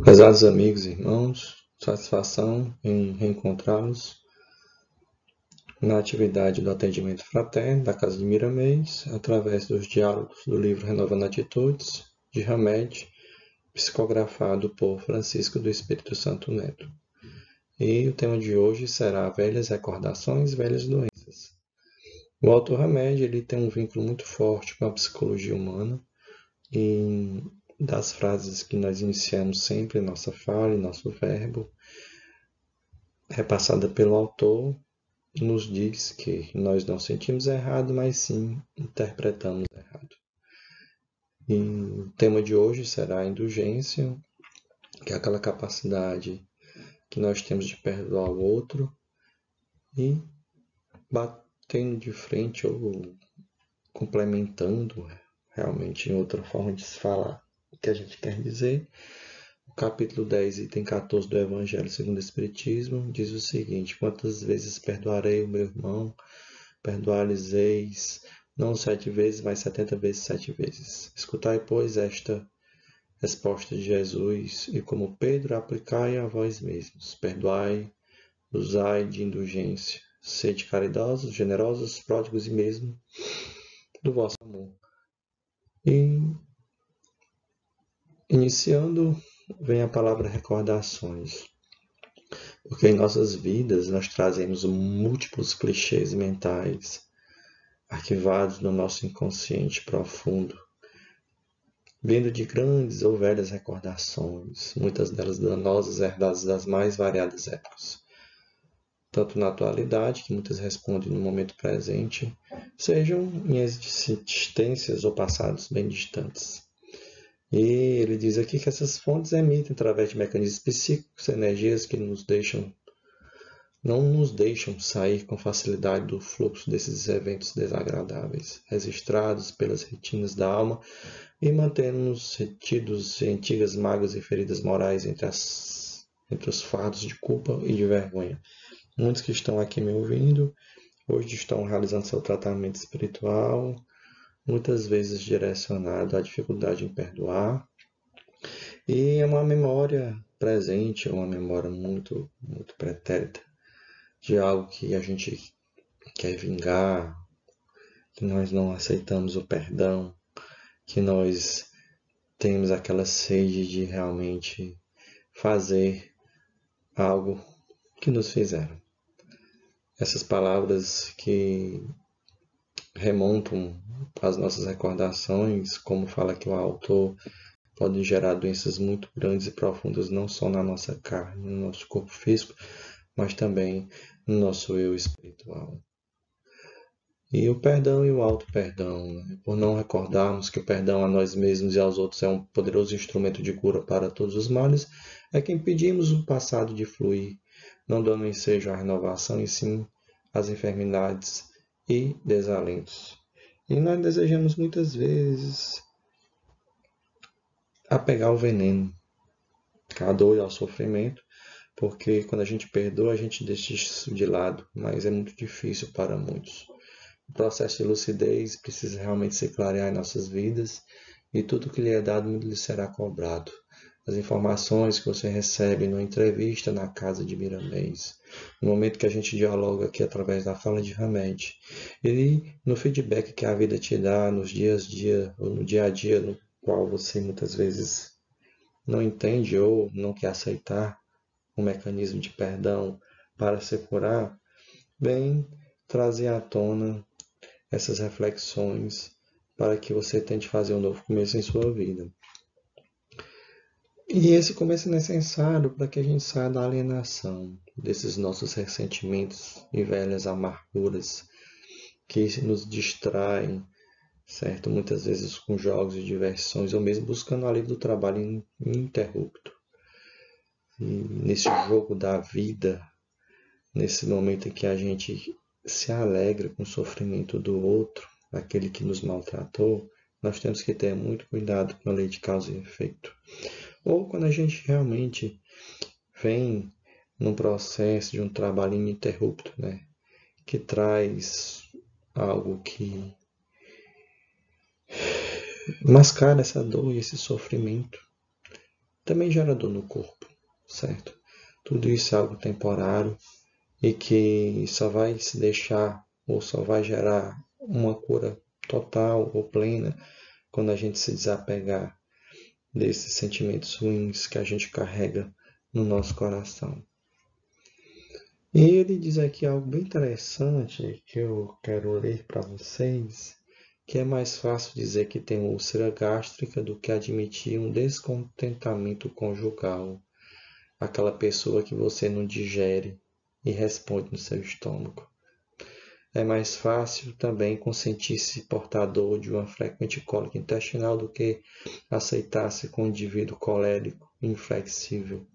Prezados amigos e irmãos, satisfação em reencontrá-los na atividade do atendimento fraterno da Casa de Miramês, através dos diálogos do livro Renovando Atitudes, de Hamed, psicografado por Francisco do Espírito Santo Neto. E o tema de hoje será Velhas Recordações, Velhas Doenças. O autor Hamed ele tem um vínculo muito forte com a psicologia humana e das frases que nós iniciamos sempre em nossa fala, em nosso verbo, repassada pelo autor, nos diz que nós não sentimos errado, mas sim interpretamos errado. E o tema de hoje será a indulgência, que é aquela capacidade que nós temos de perdoar o outro e batendo de frente ou complementando realmente em outra forma de se falar o que a gente quer dizer. O capítulo 10, item 14 do Evangelho segundo o Espiritismo diz o seguinte: quantas vezes perdoarei o meu irmão? Perdoar-lhes-eis, não 7 vezes, mas 70 vezes 7 vezes. Escutai, pois, esta resposta de Jesus, e como Pedro, aplicai a vós mesmos. Perdoai, usai de indulgência. Sede caridosos, generosos, pródigos e mesmo do vosso amor. E, iniciando, vem a palavra recordações. Porque em nossas vidas nós trazemos múltiplos clichês mentais arquivados no nosso inconsciente profundo, vindo de grandes ou velhas recordações, muitas delas danosas, herdadas das mais variadas épocas, tanto na atualidade, que muitas respondem no momento presente, sejam em existências ou passados bem distantes. E ele diz aqui que essas fontes emitem, através de mecanismos psíquicos, energias que não nos deixam sair com facilidade do fluxo desses eventos desagradáveis, registrados pelas retinas da alma e mantendo-nos retidos em antigas mágoas e feridas morais entre os fardos de culpa e de vergonha. Muitos que estão aqui me ouvindo, hoje estão realizando seu tratamento espiritual, muitas vezes direcionado à dificuldade em perdoar, e é uma memória presente, uma memória muito, muito pretérita, de algo que a gente quer vingar, que nós não aceitamos o perdão, que nós temos aquela sede de realmente fazer algo que nos fizeram. Essas palavras que remontam às nossas recordações, como fala aqui o autor, podem gerar doenças muito grandes e profundas, não só na nossa carne, no nosso corpo físico, mas também no nosso eu espiritual. E o perdão e o auto-perdão, né? Por não recordarmos que o perdão a nós mesmos e aos outros é um poderoso instrumento de cura para todos os males, é que impedimos o passado de fluir, não dando ensejo à renovação, e sim às enfermidades e desalentos. E nós desejamos muitas vezes apegar o veneno, à dor e ao sofrimento, porque quando a gente perdoa, a gente deixa isso de lado, mas é muito difícil para muitos. O processo de lucidez precisa realmente se clarear em nossas vidas, e tudo que lhe é dado muito lhe será cobrado. As informações que você recebe numa entrevista na Casa de Miramês, no momento que a gente dialoga aqui através da fala de Hamed, e no feedback que a vida te dá nos dias a dia, ou no dia a dia, no qual você muitas vezes não entende ou não quer aceitar um mecanismo de perdão para se curar, vem trazer à tona essas reflexões para que você tente fazer um novo começo em sua vida. E esse começo é necessário para que a gente saia da alienação, desses nossos ressentimentos e velhas amarguras que nos distraem, certo? Muitas vezes com jogos e diversões, ou mesmo buscando alívio do trabalho ininterrupto. E nesse jogo da vida, nesse momento em que a gente se alegra com o sofrimento do outro, aquele que nos maltratou, nós temos que ter muito cuidado com a lei de causa e efeito. Ou quando a gente realmente vem num processo de um trabalho ininterrupto, né, que traz algo que mascara essa dor e esse sofrimento. também gera dor no corpo, certo? Tudo isso é algo temporário e que só vai se deixar ou só vai gerar uma cura total ou plena quando a gente se desapegar desses sentimentos ruins que a gente carrega no nosso coração. E ele diz aqui algo bem interessante que eu quero ler para vocês, que é mais fácil dizer que tem úlcera gástrica do que admitir um descontentamento conjugal. Aquela pessoa que você não digere e responde no seu estômago. É mais fácil também consentir-se portador de uma frequente cólica intestinal do que aceitar-se com um indivíduo colérico e inflexível.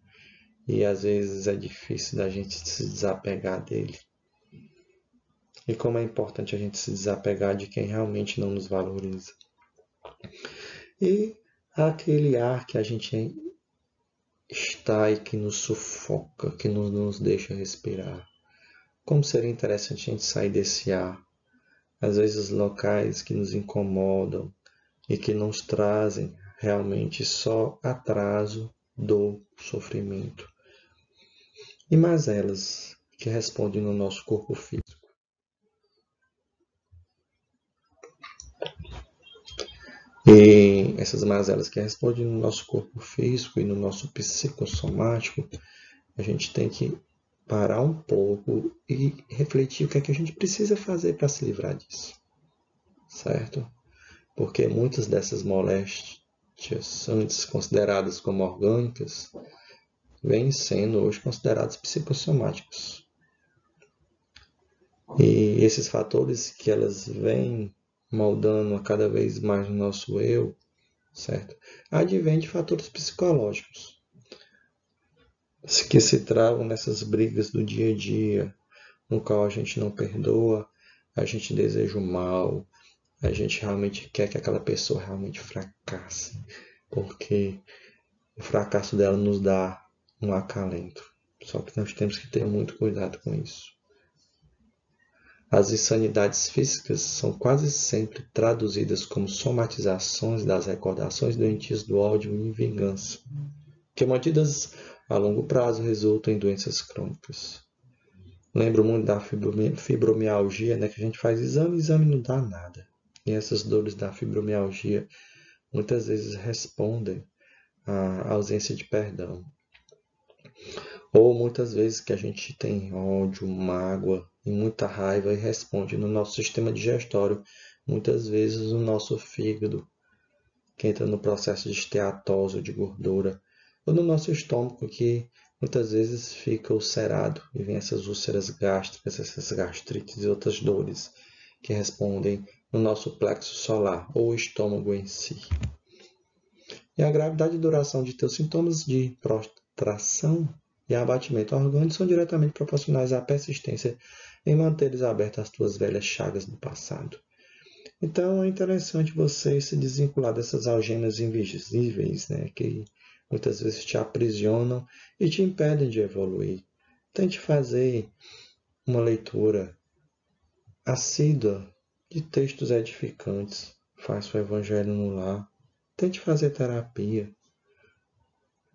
E às vezes é difícil da gente se desapegar dele. E como é importante a gente se desapegar de quem realmente não nos valoriza. E aquele ar que a gente está e que nos sufoca, que não nos deixa respirar. Como seria interessante a gente sair desse ar? Às vezes locais que nos incomodam e que nos trazem realmente só atraso, dor, sofrimento. E mazelas que respondem no nosso corpo físico. E essas mazelas que respondem no nosso corpo físico e no nosso psicossomático, a gente tem que parar um pouco e refletir o que é que a gente precisa fazer para se livrar disso, certo? Porque muitas dessas moléstias, antes consideradas como orgânicas, vêm sendo hoje consideradas psicossomáticas. E esses fatores que elas vêm moldando a cada vez mais no nosso eu, certo? Advém de fatores psicológicos, que se travam nessas brigas do dia a dia, no qual a gente não perdoa, a gente deseja o mal, a gente realmente quer que aquela pessoa realmente fracasse, porque o fracasso dela nos dá um acalento. Só que nós temos que ter muito cuidado com isso. As insanidades físicas são quase sempre traduzidas como somatizações das recordações doentias do ódio e vingança, que mantidas a longo prazo resultam em doenças crônicas. Lembro muito da fibromialgia, né, que a gente faz exame não dá nada. E essas dores da fibromialgia muitas vezes respondem à ausência de perdão. Ou muitas vezes que a gente tem ódio, mágoa e muita raiva e responde no nosso sistema digestório, muitas vezes no nosso fígado, que entra no processo de esteatose de gordura, ou no nosso estômago, que muitas vezes fica ulcerado e vem essas úlceras gástricas, essas gastrites e outras dores que respondem no nosso plexo solar ou estômago em si. E a gravidade e duração de teus sintomas de prostração e abatimento orgânico são diretamente proporcionais à persistência em manteres abertas as tuas velhas chagas do passado. Então é interessante você se desvincular dessas algemas invisíveis, né, que muitas vezes te aprisionam e te impedem de evoluir. Tente fazer uma leitura assídua de textos edificantes. Faça o evangelho no lar. Tente fazer terapia.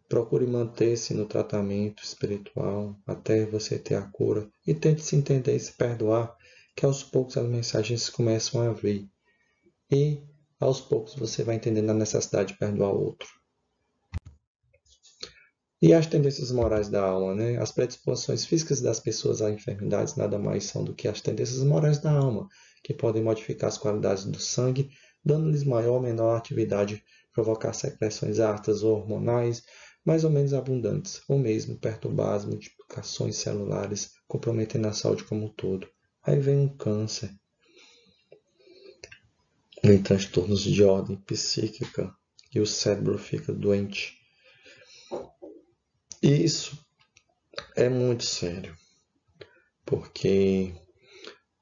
Procure manter-se no tratamento espiritual até você ter a cura. E tente se entender e se perdoar, que aos poucos as mensagens começam a vir. E aos poucos você vai entendendo a necessidade de perdoar o outro. E as tendências morais da alma, né? As predisposições físicas das pessoas a enfermidades nada mais são do que as tendências morais da alma, que podem modificar as qualidades do sangue, dando-lhes maior ou menor atividade, provocar secreções ácidas ou hormonais mais ou menos abundantes, ou mesmo perturbar as multiplicações celulares, comprometendo a saúde como um todo. Aí vem um câncer, vem transtornos de ordem psíquica e o cérebro fica doente. E isso é muito sério, porque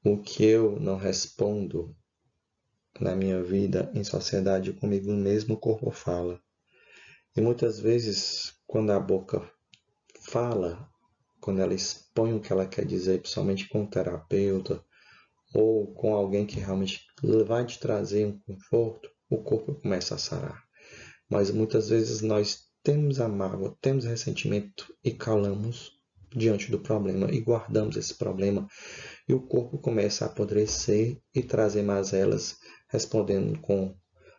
o que eu não respondo na minha vida em sociedade comigo mesmo, o corpo fala. E muitas vezes, quando a boca fala, quando ela expõe o que ela quer dizer, principalmente com um terapeuta ou com alguém que realmente vai te trazer um conforto, o corpo começa a sarar. Mas muitas vezes nós temos a mágoa, temos ressentimento e calamos diante do problema e guardamos esse problema e o corpo começa a apodrecer e trazer mazelas, respondendo com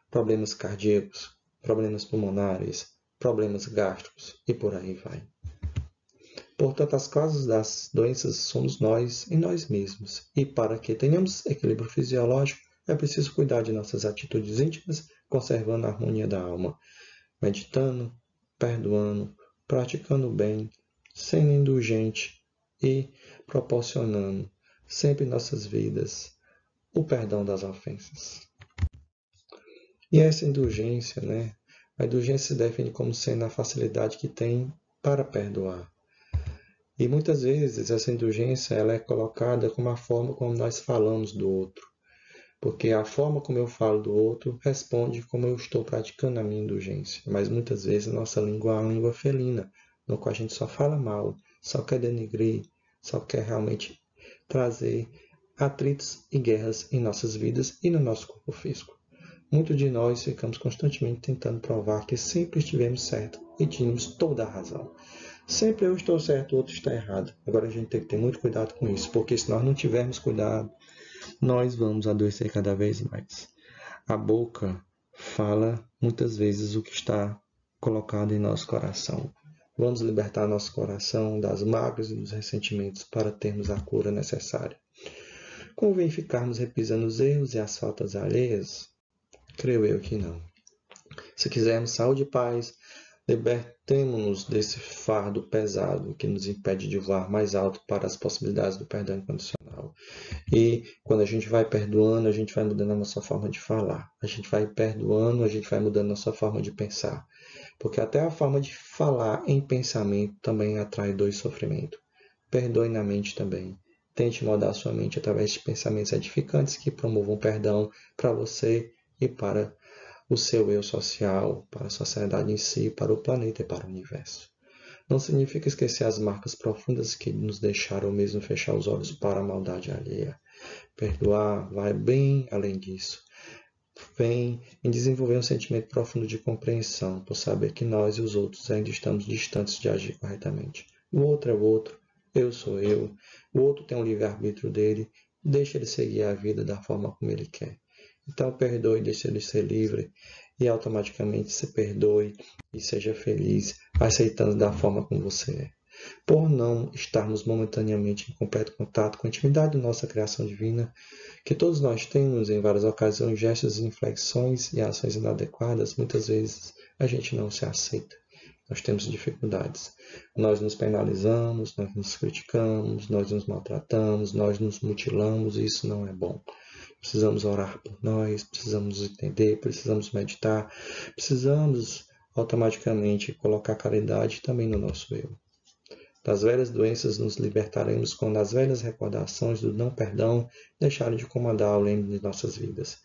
problemas cardíacos, problemas pulmonares, problemas gástricos e por aí vai. Portanto, as causas das doenças somos nós e nós mesmos. E para que tenhamos equilíbrio fisiológico, é preciso cuidar de nossas atitudes íntimas, conservando a harmonia da alma, meditando, perdoando, praticando o bem, sendo indulgente e proporcionando sempre em nossas vidas o perdão das ofensas. E essa indulgência, a indulgência se define como sendo a facilidade que tem para perdoar. E muitas vezes essa indulgência ela é colocada como a forma como nós falamos do outro. Porque a forma como eu falo do outro responde como eu estou praticando a minha indulgência. Mas muitas vezes a nossa língua é uma língua felina, no qual a gente só fala mal, só quer denegrir, só quer realmente trazer atritos e guerras em nossas vidas e no nosso corpo físico. Muitos de nós ficamos constantemente tentando provar que sempre estivemos certos e tínhamos toda a razão. Sempre eu estou certo, o outro está errado. Agora a gente tem que ter muito cuidado com isso, porque se nós não tivermos cuidado, nós vamos adoecer cada vez mais. A boca fala muitas vezes o que está colocado em nosso coração. Vamos libertar nosso coração das mágoas e dos ressentimentos para termos a cura necessária. Convém ficarmos repisando os erros e as faltas alheias? Creio eu que não. Se quisermos saúde e paz, libertemo-nos desse fardo pesado que nos impede de voar mais alto para as possibilidades do perdão incondicional. E quando a gente vai perdoando, a gente vai mudando a nossa forma de falar. A gente vai perdoando, a gente vai mudando a nossa forma de pensar. Porque até a forma de falar em pensamento também atrai dor e sofrimento. Perdoe na mente também. Tente mudar a sua mente através de pensamentos edificantes que promovam perdão para você e para o seu eu social, para a sociedade em si, para o planeta e para o universo. Não significa esquecer as marcas profundas que nos deixaram ou mesmo fechar os olhos para a maldade alheia. Perdoar vai bem além disso. Vem em desenvolver um sentimento profundo de compreensão, por saber que nós e os outros ainda estamos distantes de agir corretamente. O outro é o outro, eu sou eu, o outro tem um livre-arbítrio dele, deixa ele seguir a vida da forma como ele quer. Então perdoe, deixe ele ser livre e automaticamente se perdoe e seja feliz, aceitando da forma como você é. Por não estarmos momentaneamente em completo contato com a intimidade da nossa criação divina, que todos nós temos em várias ocasiões gestos, inflexões e ações inadequadas, muitas vezes a gente não se aceita. Nós temos dificuldades. Nós nos penalizamos, nós nos criticamos, nós nos maltratamos, nós nos mutilamos e isso não é bom. Precisamos orar por nós, precisamos entender, precisamos meditar, precisamos automaticamente colocar caridade também no nosso eu. Das velhas doenças nos libertaremos quando as velhas recordações do não perdão deixarem de comandar o leme de nossas vidas.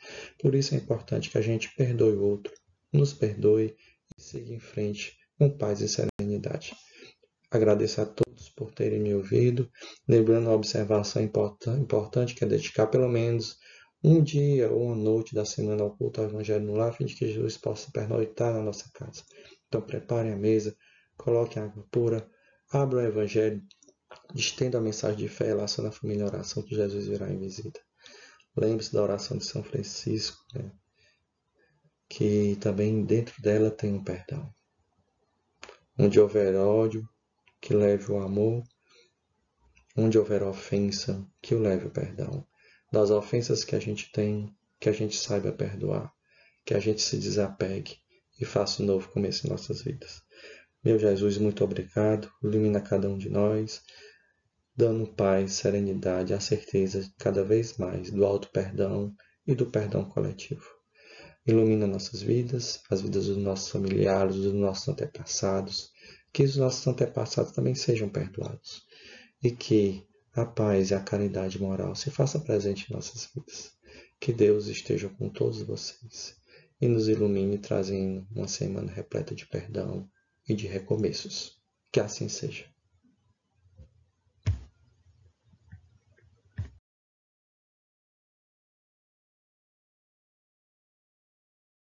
Por isso é importante que a gente perdoe o outro, nos perdoe e siga em frente com paz e serenidade. Agradeço a todos por terem me ouvido, lembrando a observação importante que é dedicar pelo menos um dia ou uma noite da semana ao culto ao Evangelho no lar, a fim de que Jesus possa pernoitar na nossa casa. Então preparem a mesa, coloquem água pura, abram o Evangelho, estendam a mensagem de fé, relaciona a família em oração que Jesus virá em visita. Lembre-se da oração de São Francisco, que também dentro dela tem um perdão. Onde houver ódio, que leve o amor. Onde houver ofensa, que o leve o perdão. Das ofensas que a gente tem, que a gente saiba perdoar, que a gente se desapegue e faça um novo começo em nossas vidas. Meu Jesus, muito obrigado. Ilumina cada um de nós, dando paz, serenidade, a certeza cada vez mais do alto perdão e do perdão coletivo. Ilumina nossas vidas, as vidas dos nossos familiares, dos nossos antepassados, que os nossos antepassados também sejam perdoados e que a paz e a caridade moral se faça presente em nossas vidas. Que Deus esteja com todos vocês e nos ilumine, trazendo uma semana repleta de perdão e de recomeços. Que assim seja.